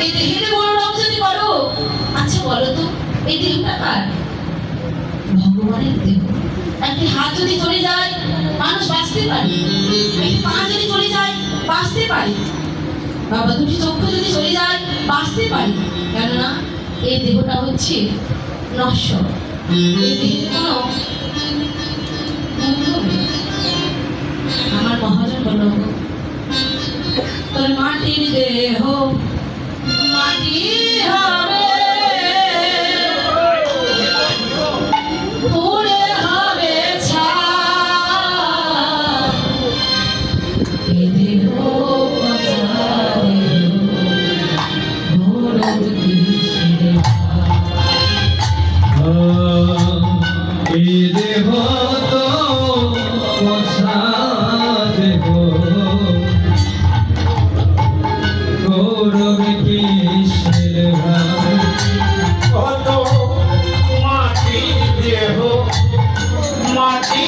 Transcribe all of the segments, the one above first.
এই দেহেতে বড় রং যদি করো, আচ্ছা বলো তো এই দেহটা কার? ভগবানের দেহ। একটি হাত যদি চলে যায় মানুষ বাঁচতে পারে, একটি পা যদি চলে যায় বাঁচতে পারে, বাবা দুটি চক্ষু যদি চলে যায় বাঁচতে পারে, কেননা এই দেহটা হচ্ছে নশ্বর। এই দেহের কোনো মূল্য নেই। আমার মহাজন বলল, তোর মাটির দেহ মাটি হবে, পুড়ে হবে ছাই। এ দেহ পচা দেহ, গৌরব কিসের এই দেহ তো পচা দেহ, গৌরব কিসের ভাই। কত মাটির দেহ মাটি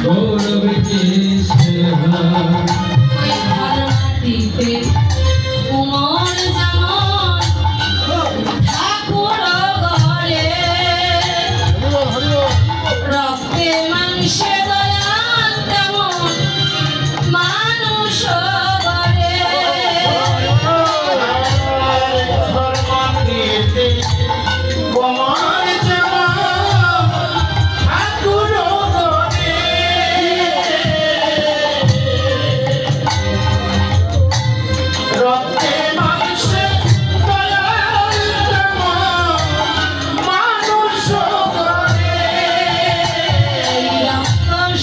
গৌরব কিসের ভাই। উমর যেমন ঠাকুর ঘরে, রক্তে মাংসে দয়াল তেমন মানুষ ঘরে।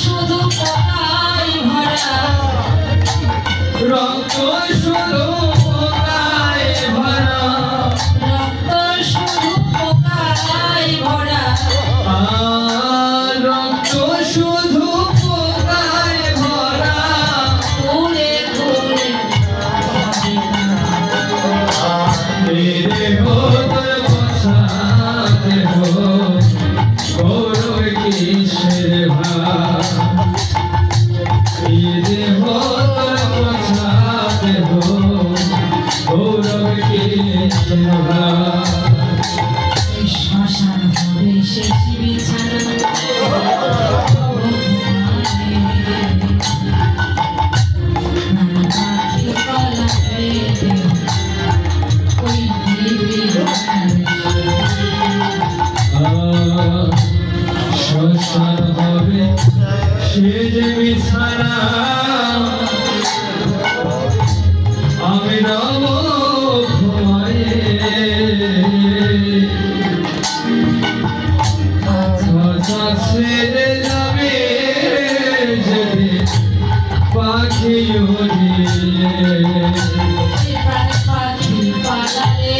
শুধু পোকায় ভরা, রক্ত শুধু পোকায় ভরা, রক্ত শুধু পোকায় ভরা। রক্ত শুধু পোকায় ভরা। ঘুরে ঘুরে এই দেহ তোর পচা দেহ, গৌরব কিসের ভাই। এই দেহ তোর পচা দেহ, গৌরব কিসের ভাই। শ্মশান হবে শেষ বিছানা, নানাকি কলাতে ওই শ্মশান হবে সে যে বিছানা, আমি রব ঘুমায়ে। খাঁচা ছেড়ে যাবে যদি পাখি উড়িয়ে, পাখি পালারে